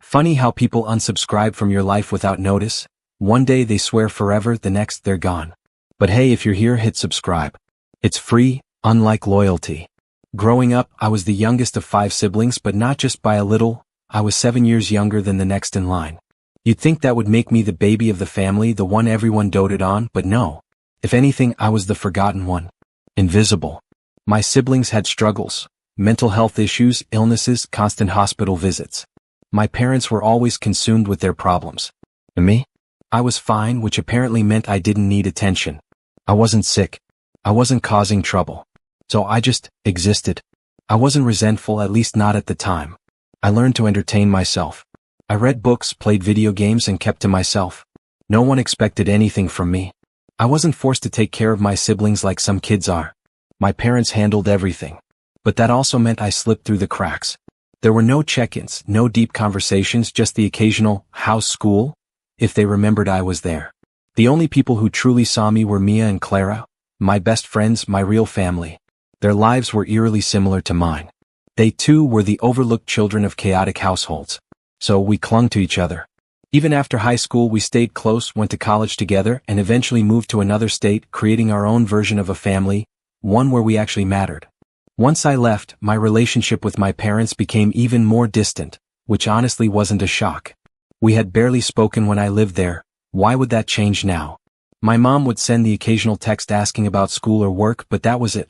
Funny how people unsubscribe from your life without notice. One day they swear forever, the next they're gone. But hey, if you're here, hit subscribe. It's free, unlike loyalty. Growing up, I was the youngest of 5 siblings, but not just by a little. I was 7 years younger than the next in line. You'd think that would make me the baby of the family, the one everyone doted on, but no. If anything, I was the forgotten one. Invisible. My siblings had struggles, mental health issues, illnesses, constant hospital visits. My parents were always consumed with their problems. And me? I was fine, which apparently meant I didn't need attention. I wasn't sick. I wasn't causing trouble. So I just existed. I wasn't resentful, at least not at the time. I learned to entertain myself. I read books, played video games, and kept to myself. No one expected anything from me. I wasn't forced to take care of my siblings like some kids are. My parents handled everything. But that also meant I slipped through the cracks. There were no check-ins, no deep conversations, just the occasional, "How's school?" if they remembered I was there. The only people who truly saw me were Mia and Clara, my best friends, my real family. Their lives were eerily similar to mine. They too were the overlooked children of chaotic households. So we clung to each other. Even after high school, we stayed close, went to college together, and eventually moved to another state, creating our own version of a family, one where we actually mattered. Once I left, my relationship with my parents became even more distant, which honestly wasn't a shock. We had barely spoken when I lived there. Why would that change now? My mom would send the occasional text asking about school or work, but that was it.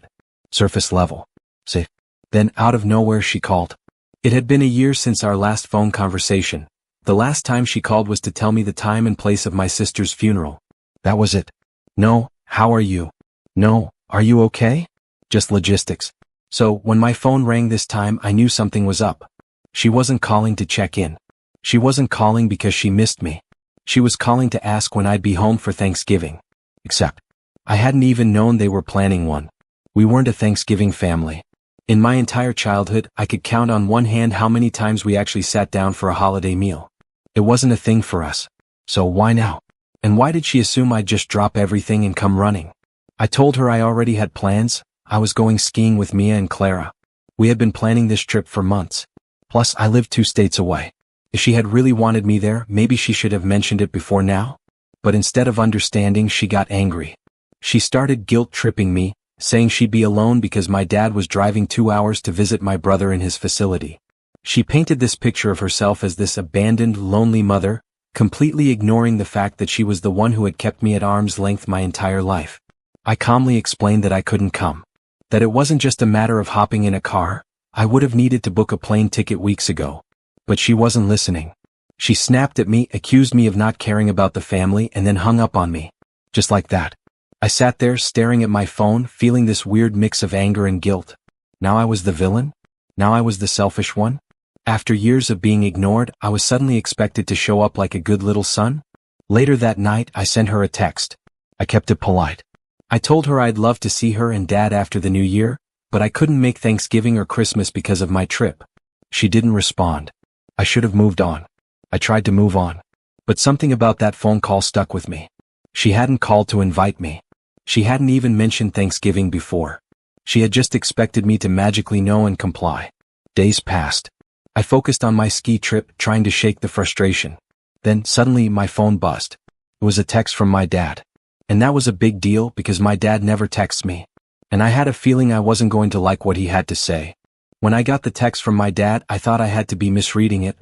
Surface level. Safe. Then, out of nowhere, she called. It had been a year since our last phone conversation. The last time she called was to tell me the time and place of my sister's funeral. That was it. No, how are you? No, are you okay? Just logistics. So, when my phone rang this time, I knew something was up. She wasn't calling to check in. She wasn't calling because she missed me. She was calling to ask when I'd be home for Thanksgiving. Except, I hadn't even known they were planning one. We weren't a Thanksgiving family. In my entire childhood, I could count on one hand how many times we actually sat down for a holiday meal. It wasn't a thing for us. So why now? And why did she assume I'd just drop everything and come running? I told her I already had plans. I was going skiing with Mia and Clara. We had been planning this trip for months. Plus, I lived 2 states away. If she had really wanted me there, maybe she should have mentioned it before now. But instead of understanding, she got angry. She started guilt-tripping me, saying she'd be alone because my dad was driving 2 hours to visit my brother in his facility. She painted this picture of herself as this abandoned, lonely mother, completely ignoring the fact that she was the one who had kept me at arm's length my entire life. I calmly explained that I couldn't come. That it wasn't just a matter of hopping in a car. I would have needed to book a plane ticket weeks ago. But she wasn't listening. She snapped at me, accused me of not caring about the family, and then hung up on me. Just like that. I sat there staring at my phone, feeling this weird mix of anger and guilt. Now I was the villain? Now I was the selfish one? After years of being ignored, I was suddenly expected to show up like a good little son? Later that night, I sent her a text. I kept it polite. I told her I'd love to see her and Dad after the new year, but I couldn't make Thanksgiving or Christmas because of my trip. She didn't respond. I should have moved on. I tried to move on. But something about that phone call stuck with me. She hadn't called to invite me. She hadn't even mentioned Thanksgiving before. She had just expected me to magically know and comply. Days passed. I focused on my ski trip, trying to shake the frustration. Then, suddenly, my phone buzzed. It was a text from my dad. And that was a big deal because my dad never texts me. And I had a feeling I wasn't going to like what he had to say. When I got the text from my dad, I thought I had to be misreading it.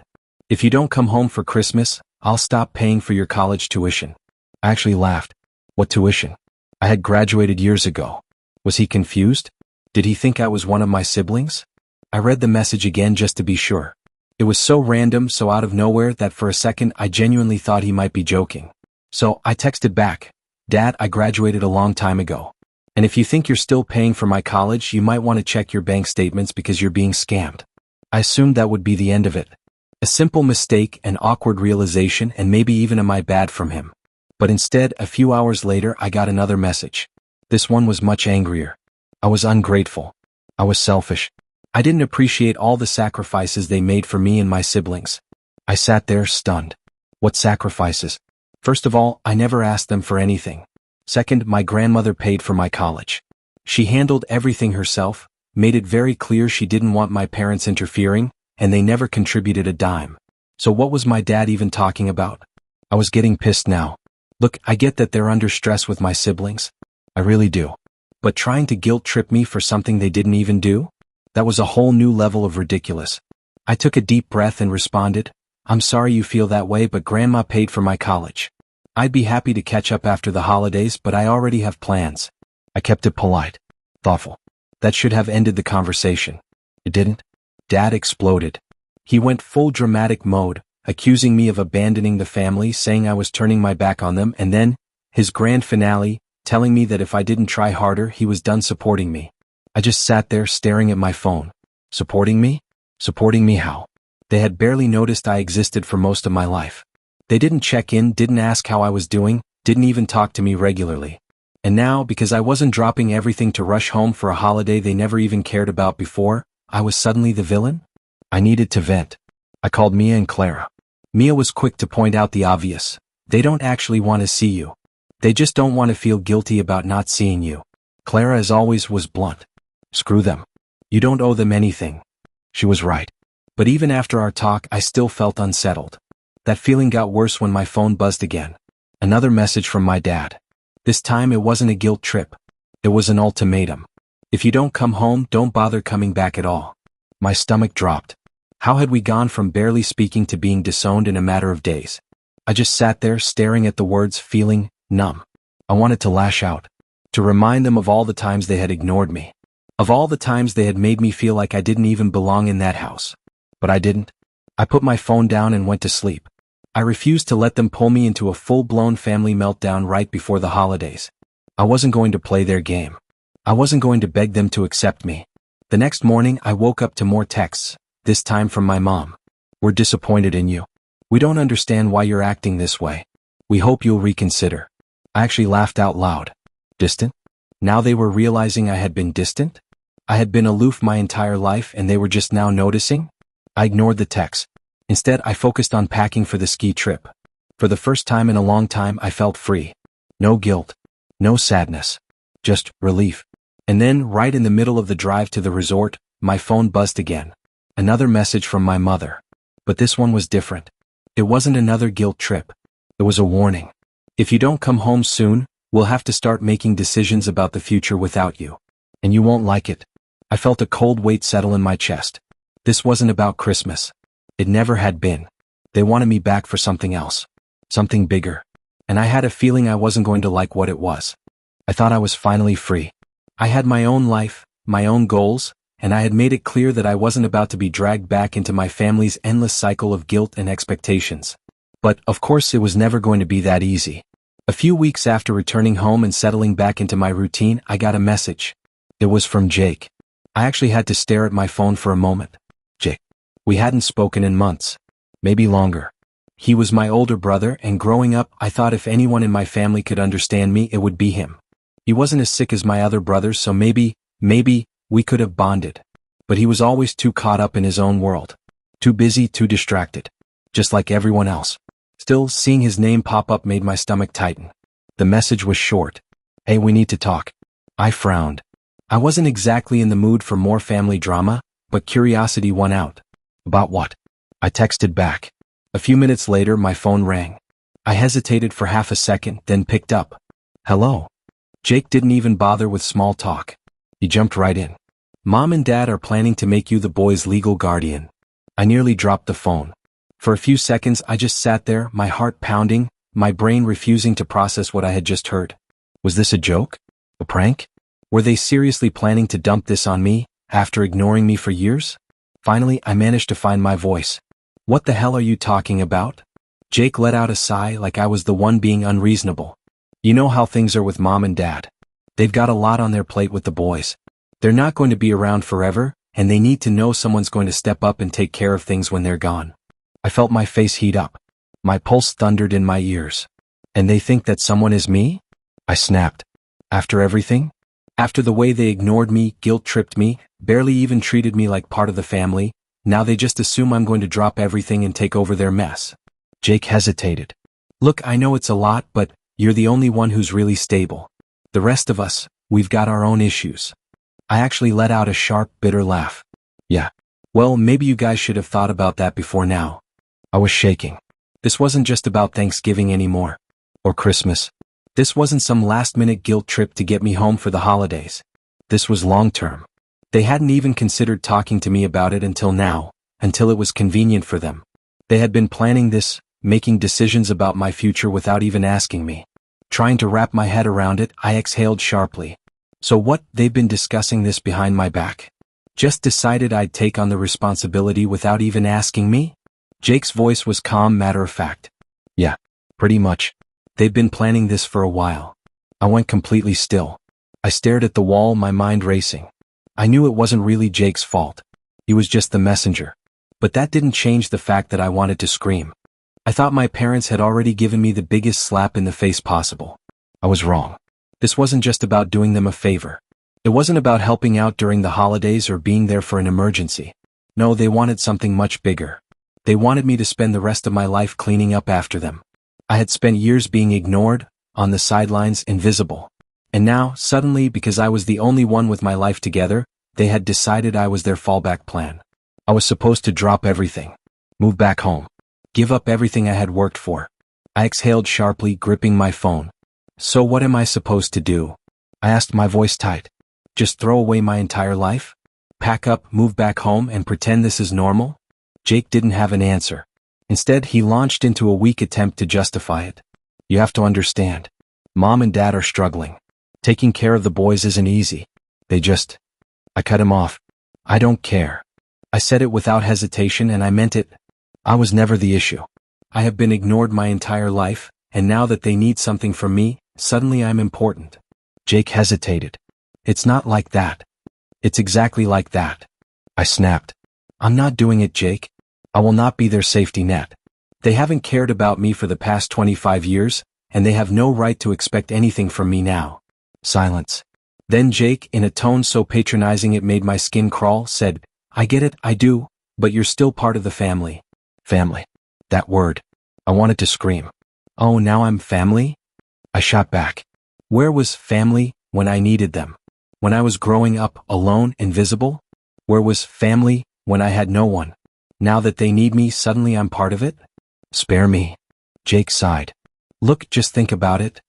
If you don't come home for Christmas, I'll stop paying for your college tuition. I actually laughed. What tuition? I had graduated years ago. Was he confused? Did he think I was one of my siblings? I read the message again just to be sure. It was so random, so out of nowhere that for a second I genuinely thought he might be joking. So I texted back. Dad, I graduated a long time ago. And if you think you're still paying for my college, you might want to check your bank statements because you're being scammed. I assumed that would be the end of it. A simple mistake, an awkward realization, and maybe even a my bad from him. But instead, a few hours later, I got another message. This one was much angrier. I was ungrateful. I was selfish. I didn't appreciate all the sacrifices they made for me and my siblings. I sat there stunned. What sacrifices? First of all, I never asked them for anything. Second, my grandmother paid for my college. She handled everything herself, made it very clear she didn't want my parents interfering, and they never contributed a dime. So what was my dad even talking about? I was getting pissed now. Look, I get that they're under stress with my siblings. I really do. But trying to guilt trip me for something they didn't even do? That was a whole new level of ridiculous. I took a deep breath and responded, I'm sorry you feel that way, but Grandma paid for my college. I'd be happy to catch up after the holidays, but I already have plans. I kept it polite, thoughtful. That should have ended the conversation. It didn't. Dad exploded. He went full dramatic mode, accusing me of abandoning the family, saying I was turning my back on them, and then, his grand finale, telling me that if I didn't try harder, he was done supporting me. I just sat there staring at my phone. Supporting me? Supporting me how? They had barely noticed I existed for most of my life. They didn't check in, didn't ask how I was doing, didn't even talk to me regularly. And now, because I wasn't dropping everything to rush home for a holiday they never even cared about before, I was suddenly the villain? I needed to vent. I called Mia and Clara. Mia was quick to point out the obvious. They don't actually want to see you. They just don't want to feel guilty about not seeing you. Clara, as always, was blunt. Screw them. You don't owe them anything. She was right. But even after our talk, I still felt unsettled. That feeling got worse when my phone buzzed again. Another message from my dad. This time it wasn't a guilt trip. It was an ultimatum. If you don't come home, don't bother coming back at all. My stomach dropped. How had we gone from barely speaking to being disowned in a matter of days? I just sat there staring at the words, feeling numb. I wanted to lash out. To remind them of all the times they had ignored me. Of all the times they had made me feel like I didn't even belong in that house. But I didn't. I put my phone down and went to sleep. I refused to let them pull me into a full-blown family meltdown right before the holidays. I wasn't going to play their game. I wasn't going to beg them to accept me. The next morning, I woke up to more texts, this time from my mom. We're disappointed in you. We don't understand why you're acting this way. We hope you'll reconsider. I actually laughed out loud. Distant? Now they were realizing I had been distant? I had been aloof my entire life and they were just now noticing? I ignored the text. Instead, I focused on packing for the ski trip. For the first time in a long time, I felt free. No guilt. No sadness. Just relief. And then, right in the middle of the drive to the resort, my phone buzzed again. Another message from my mother. But this one was different. It wasn't another guilt trip. It was a warning. If you don't come home soon, we'll have to start making decisions about the future without you. And you won't like it. I felt a cold weight settle in my chest. This wasn't about Christmas. It never had been. They wanted me back for something else. Something bigger. And I had a feeling I wasn't going to like what it was. I thought I was finally free. I had my own life, my own goals, and I had made it clear that I wasn't about to be dragged back into my family's endless cycle of guilt and expectations. But, of course, it was never going to be that easy. A few weeks after returning home and settling back into my routine, I got a message. It was from Jake. I actually had to stare at my phone for a moment. Jake. We hadn't spoken in months. Maybe longer. He was my older brother, and growing up, I thought if anyone in my family could understand me, it would be him. He wasn't as sick as my other brothers, so maybe, we could have bonded. But he was always too caught up in his own world. Too busy, too distracted. Just like everyone else. Still, seeing his name pop up made my stomach tighten. The message was short. Hey, we need to talk. I frowned. I wasn't exactly in the mood for more family drama, but curiosity won out. About what? I texted back. A few minutes later, my phone rang. I hesitated for half a second, then picked up. Hello. Jake didn't even bother with small talk. He jumped right in. Mom and Dad are planning to make you the boys' legal guardian. I nearly dropped the phone. For a few seconds, I just sat there, my heart pounding, my brain refusing to process what I had just heard. Was this a joke? A prank? Were they seriously planning to dump this on me, after ignoring me for years? Finally, I managed to find my voice. What the hell are you talking about? Jake let out a sigh like I was the one being unreasonable. You know how things are with Mom and Dad. They've got a lot on their plate with the boys. They're not going to be around forever, and they need to know someone's going to step up and take care of things when they're gone. I felt my face heat up. My pulse thundered in my ears. And they think that someone is me? I snapped. After everything? After the way they ignored me, guilt-tripped me, barely even treated me like part of the family, now they just assume I'm going to drop everything and take over their mess. Jake hesitated. Look, I know it's a lot, but you're the only one who's really stable. The rest of us, we've got our own issues. I actually let out a sharp, bitter laugh. Yeah. Well, maybe you guys should have thought about that before now. I was shaking. This wasn't just about Thanksgiving anymore. Or Christmas. This wasn't some last-minute guilt trip to get me home for the holidays. This was long-term. They hadn't even considered talking to me about it until now, until it was convenient for them. They had been planning this, making decisions about my future without even asking me. Trying to wrap my head around it, I exhaled sharply. So what, they've been discussing this behind my back? Just decided I'd take on the responsibility without even asking me? Jake's voice was calm, matter-of-fact. Yeah, pretty much. They've been planning this for a while. I went completely still. I stared at the wall, my mind racing. I knew it wasn't really Jake's fault. He was just the messenger. But that didn't change the fact that I wanted to scream. I thought my parents had already given me the biggest slap in the face possible. I was wrong. This wasn't just about doing them a favor. It wasn't about helping out during the holidays or being there for an emergency. No, they wanted something much bigger. They wanted me to spend the rest of my life cleaning up after them. I had spent years being ignored, on the sidelines, invisible. And now, suddenly, because I was the only one with my life together, they had decided I was their fallback plan. I was supposed to drop everything. Move back home. Give up everything I had worked for. I exhaled sharply, gripping my phone. So what am I supposed to do? I asked, my voice tight. Just throw away my entire life? Pack up, move back home, and pretend this is normal? Jake didn't have an answer. Instead, he launched into a weak attempt to justify it. You have to understand. Mom and Dad are struggling. Taking care of the boys isn't easy. I cut him off. I don't care. I said it without hesitation, and I meant it. I was never the issue. I have been ignored my entire life, and now that they need something from me, suddenly I'm important. Jake hesitated. It's not like that. It's exactly like that. I snapped. I'm not doing it, Jake. I will not be their safety net. They haven't cared about me for the past 25 years, and they have no right to expect anything from me now. Silence. Then Jake, in a tone so patronizing it made my skin crawl, said, I get it, I do, but you're still part of the family. Family. That word. I wanted to scream. Oh, now I'm family? I shot back. Where was family when I needed them? When I was growing up, alone, invisible? Where was family when I had no one? Now that they need me, suddenly I'm part of it? Spare me. Jake sighed. Look, just think about it.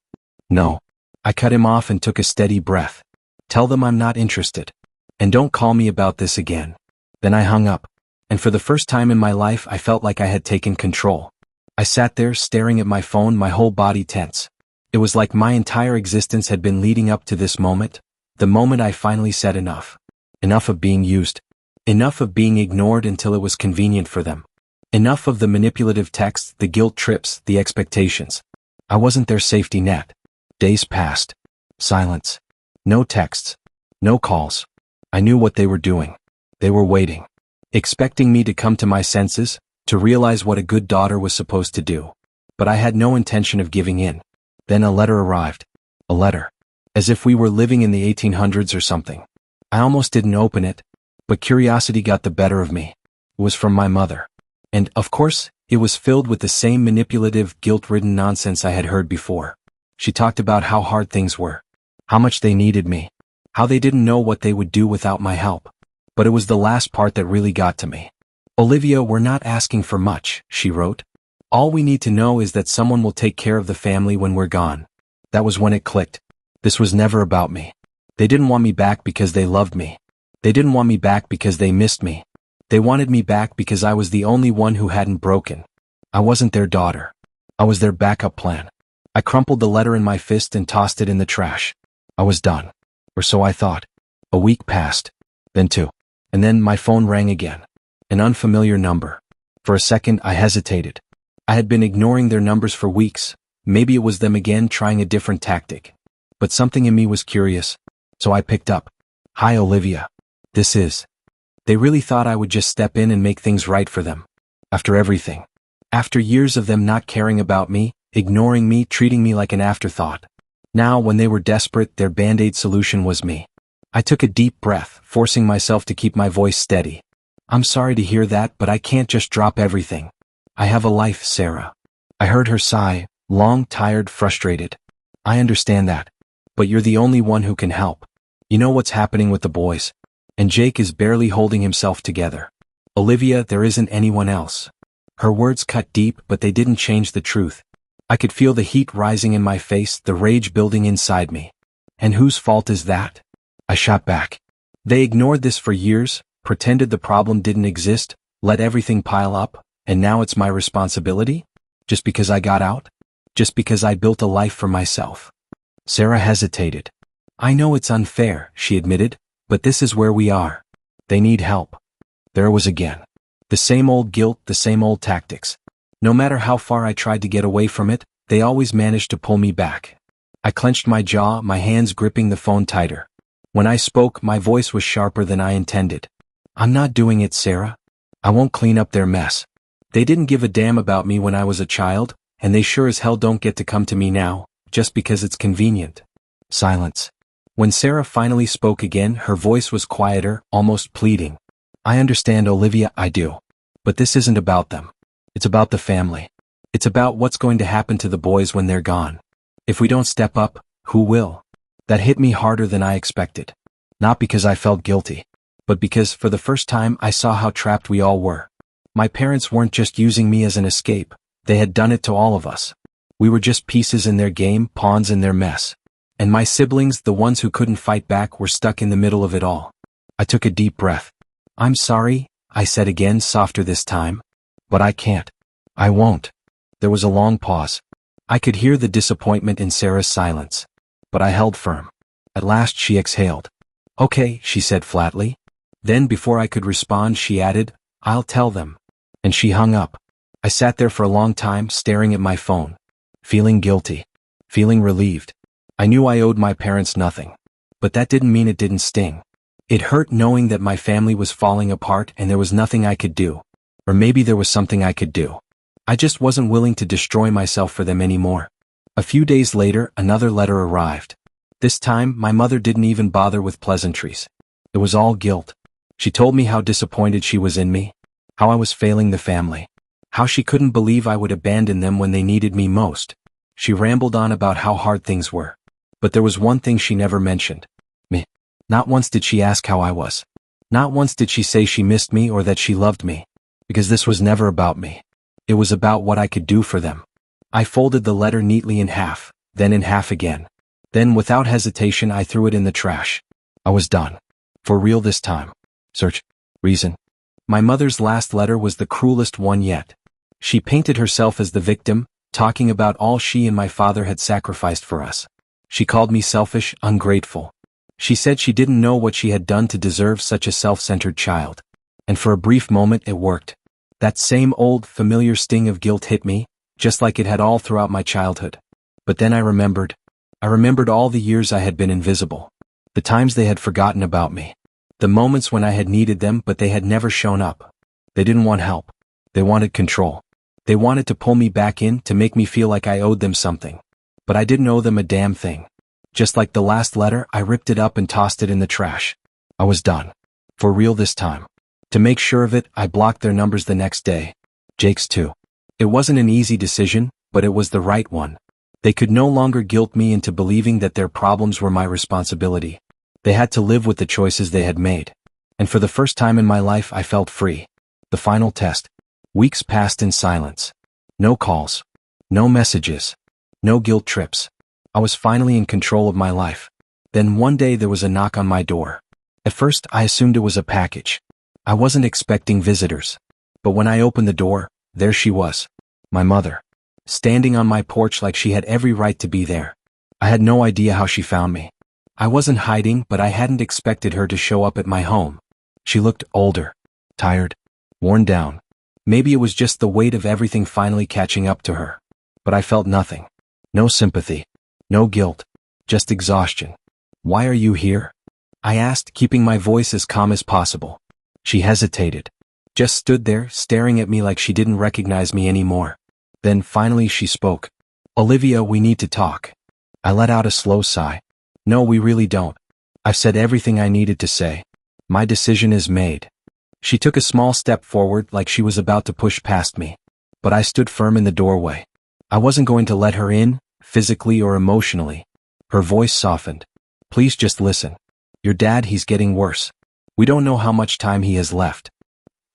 No. I cut him off and took a steady breath. Tell them I'm not interested. And don't call me about this again. Then I hung up. And for the first time in my life, I felt like I had taken control. I sat there staring at my phone, my whole body tense. It was like my entire existence had been leading up to this moment, the moment I finally said enough. Enough of being used. Enough of being ignored until it was convenient for them. Enough of the manipulative texts, the guilt trips, the expectations. I wasn't their safety net. Days passed. Silence. No texts. No calls. I knew what they were doing. They were waiting. Expecting me to come to my senses, to realize what a good daughter was supposed to do. But I had no intention of giving in. Then a letter arrived. A letter. As if we were living in the 1800s or something. I almost didn't open it. But curiosity got the better of me. It was from my mother. And, of course, it was filled with the same manipulative, guilt-ridden nonsense I had heard before. She talked about how hard things were. How much they needed me. How they didn't know what they would do without my help. But it was the last part that really got to me. Olivia, we're not asking for much, she wrote. All we need to know is that someone will take care of the family when we're gone. That was when it clicked. This was never about me. They didn't want me back because they loved me. They didn't want me back because they missed me. They wanted me back because I was the only one who hadn't broken. I wasn't their daughter. I was their backup plan. I crumpled the letter in my fist and tossed it in the trash. I was done. Or so I thought. A week passed. Then two. And then my phone rang again. An unfamiliar number. For a second, I hesitated. I had been ignoring their numbers for weeks. Maybe it was them again trying a different tactic. But something in me was curious. So I picked up. Hi, Olivia. This is. They really thought I would just step in and make things right for them. After everything. After years of them not caring about me, ignoring me, treating me like an afterthought. Now, when they were desperate, their band-aid solution was me. I took a deep breath, forcing myself to keep my voice steady. I'm sorry to hear that, but I can't just drop everything. I have a life, Sarah. I heard her sigh, long, tired, frustrated. I understand that. But you're the only one who can help. You know what's happening with the boys. And Jake is barely holding himself together. Olivia, there isn't anyone else. Her words cut deep, but they didn't change the truth. I could feel the heat rising in my face, the rage building inside me. And whose fault is that? I shot back. They ignored this for years, pretended the problem didn't exist, let everything pile up, and now it's my responsibility? Just because I got out? Just because I built a life for myself? Sarah hesitated. I know it's unfair, she admitted, but this is where we are. They need help. There it was again. The same old guilt, the same old tactics. No matter how far I tried to get away from it, they always managed to pull me back. I clenched my jaw, my hands gripping the phone tighter. When I spoke, my voice was sharper than I intended. I'm not doing it, Sarah. I won't clean up their mess. They didn't give a damn about me when I was a child, and they sure as hell don't get to come to me now, just because it's convenient. Silence. When Sarah finally spoke again, her voice was quieter, almost pleading. I understand, Olivia, I do. But this isn't about them. It's about the family. It's about what's going to happen to the boys when they're gone. If we don't step up, who will? That hit me harder than I expected. Not because I felt guilty, but because for the first time I saw how trapped we all were. My parents weren't just using me as an escape, they had done it to all of us. We were just pieces in their game, pawns in their mess. And my siblings, the ones who couldn't fight back, were stuck in the middle of it all. I took a deep breath. I'm sorry, I said again, softer this time. But I can't. I won't. There was a long pause. I could hear the disappointment in Sarah's silence. But I held firm. At last she exhaled. Okay, she said flatly. Then before I could respond, she added, I'll tell them. And she hung up. I sat there for a long time, staring at my phone. Feeling guilty. Feeling relieved. I knew I owed my parents nothing. But that didn't mean it didn't sting. It hurt knowing that my family was falling apart and there was nothing I could do. Or maybe there was something I could do. I just wasn't willing to destroy myself for them anymore. A few days later, another letter arrived. This time, my mother didn't even bother with pleasantries. It was all guilt. She told me how disappointed she was in me, how I was failing the family, how she couldn't believe I would abandon them when they needed me most. She rambled on about how hard things were. But there was one thing she never mentioned. Me. Not once did she ask how I was. Not once did she say she missed me or that she loved me. Because this was never about me. It was about what I could do for them. I folded the letter neatly in half, then in half again. Then without hesitation I threw it in the trash. I was done. For real this time. Search. Reason. My mother's last letter was the cruelest one yet. She painted herself as the victim, talking about all she and my father had sacrificed for us. She called me selfish, ungrateful. She said she didn't know what she had done to deserve such a self-centered child. And for a brief moment it worked. That same old, familiar sting of guilt hit me, just like it had all throughout my childhood. But then I remembered. I remembered all the years I had been invisible. The times they had forgotten about me. The moments when I had needed them but they had never shown up. They didn't want help. They wanted control. They wanted to pull me back in, to make me feel like I owed them something. But I didn't owe them a damn thing. Just like the last letter, I ripped it up and tossed it in the trash. I was done. For real this time. To make sure of it, I blocked their numbers the next day. Jake's too. It wasn't an easy decision, but it was the right one. They could no longer guilt me into believing that their problems were my responsibility. They had to live with the choices they had made. And for the first time in my life I felt free. The final test. Weeks passed in silence. No calls. No messages. No guilt trips. I was finally in control of my life. Then one day there was a knock on my door. At first I assumed it was a package. I wasn't expecting visitors. But when I opened the door, there she was. My mother. Standing on my porch like she had every right to be there. I had no idea how she found me. I wasn't hiding, but I hadn't expected her to show up at my home. She looked older. Tired. Worn down. Maybe it was just the weight of everything finally catching up to her. But I felt nothing. No sympathy. No guilt. Just exhaustion. Why are you here? I asked, keeping my voice as calm as possible. She hesitated. Just stood there, staring at me like she didn't recognize me anymore. Then finally she spoke. Olivia, we need to talk. I let out a slow sigh. No, we really don't. I've said everything I needed to say. My decision is made. She took a small step forward like she was about to push past me. But I stood firm in the doorway. I wasn't going to let her in, physically or emotionally. Her voice softened. Please just listen. Your dad, he's getting worse. We don't know how much time he has left.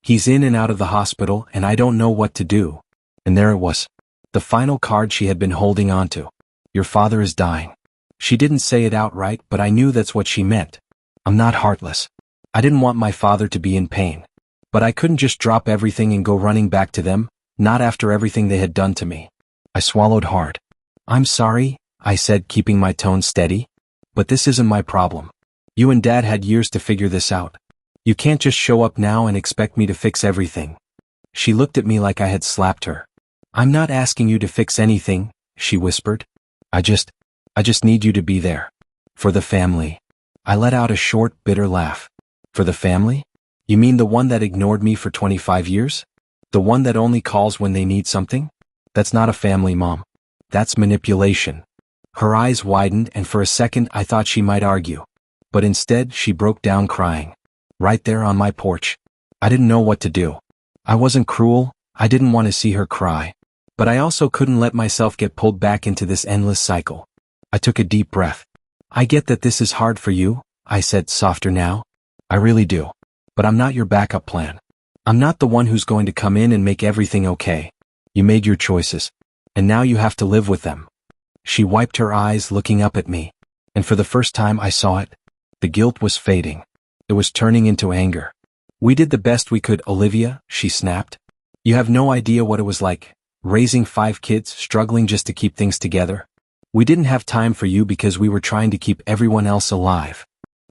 He's in and out of the hospital and I don't know what to do. And there it was. The final card she had been holding onto. Your father is dying. She didn't say it outright, but I knew that's what she meant. I'm not heartless. I didn't want my father to be in pain. But I couldn't just drop everything and go running back to them, not after everything they had done to me. I swallowed hard. I'm sorry, I said, keeping my tone steady. But this isn't my problem. You and Dad had years to figure this out. You can't just show up now and expect me to fix everything. She looked at me like I had slapped her. I'm not asking you to fix anything, she whispered. I just need you to be there. For the family. I let out a short, bitter laugh. For the family? You mean the one that ignored me for 25 years? The one that only calls when they need something? That's not a family, Mom. That's manipulation. Her eyes widened and for a second I thought she might argue. But instead she broke down crying. Right there on my porch. I didn't know what to do. I wasn't cruel, I didn't want to see her cry. But I also couldn't let myself get pulled back into this endless cycle. I took a deep breath. I get that this is hard for you, I said, softer now. I really do. But I'm not your backup plan. I'm not the one who's going to come in and make everything okay. You made your choices. And now you have to live with them. She wiped her eyes, looking up at me. And for the first time I saw it. The guilt was fading. It was turning into anger. We did the best we could, Olivia, she snapped. You have no idea what it was like, raising 5 kids, struggling just to keep things together. We didn't have time for you because we were trying to keep everyone else alive.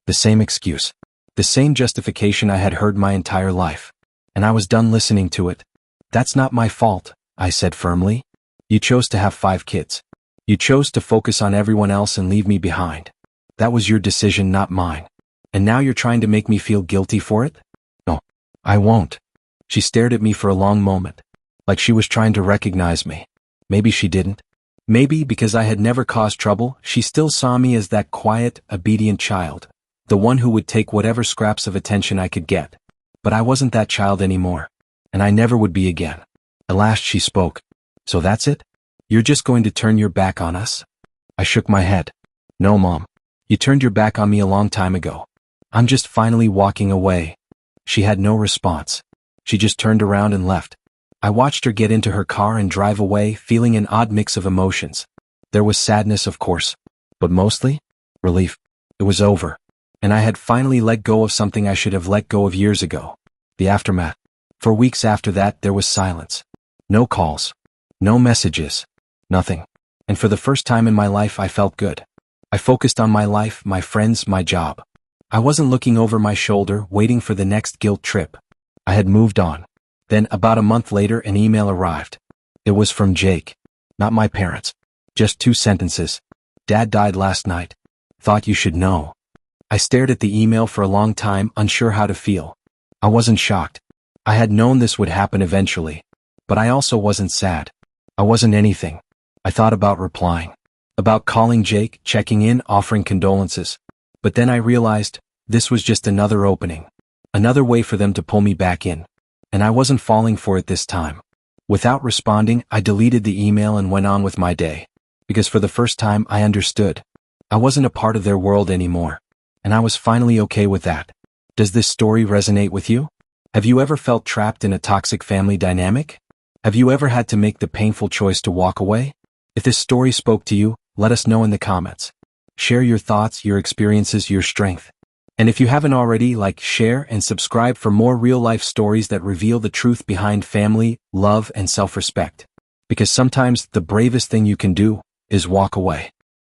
The same excuse. The same justification I had heard my entire life. And I was done listening to it. That's not my fault, I said firmly. You chose to have 5 kids. You chose to focus on everyone else and leave me behind. That was your decision, not mine. And now you're trying to make me feel guilty for it? No, I won't. She stared at me for a long moment, like she was trying to recognize me. Maybe she didn't. Maybe because I had never caused trouble, she still saw me as that quiet, obedient child, the one who would take whatever scraps of attention I could get. But I wasn't that child anymore, and I never would be again. At last she spoke. So that's it? You're just going to turn your back on us? I shook my head. No, Mom. You turned your back on me a long time ago. I'm just finally walking away. She had no response. She just turned around and left. I watched her get into her car and drive away, feeling an odd mix of emotions. There was sadness, of course, but mostly relief. It was over, and I had finally let go of something I should have let go of years ago. The aftermath. For weeks after that, there was silence. No calls. No messages. Nothing. And for the first time in my life, I felt good. I focused on my life, my friends, my job. I wasn't looking over my shoulder, waiting for the next guilt trip. I had moved on. Then, about a month later, an email arrived. It was from Jake. Not my parents. Just 2 sentences. Dad died last night. Thought you should know. I stared at the email for a long time, unsure how to feel. I wasn't shocked. I had known this would happen eventually. But I also wasn't sad. I wasn't anything. I thought about replying. About calling Jake, checking in, offering condolences. But then I realized, this was just another opening. Another way for them to pull me back in. And I wasn't falling for it this time. Without responding, I deleted the email and went on with my day. Because for the first time, I understood. I wasn't a part of their world anymore. And I was finally okay with that. Does this story resonate with you? Have you ever felt trapped in a toxic family dynamic? Have you ever had to make the painful choice to walk away? If this story spoke to you, let us know in the comments. Share your thoughts, your experiences, your strength. And if you haven't already, like, share, and subscribe for more real-life stories that reveal the truth behind family, love, and self-respect. Because sometimes the bravest thing you can do is walk away.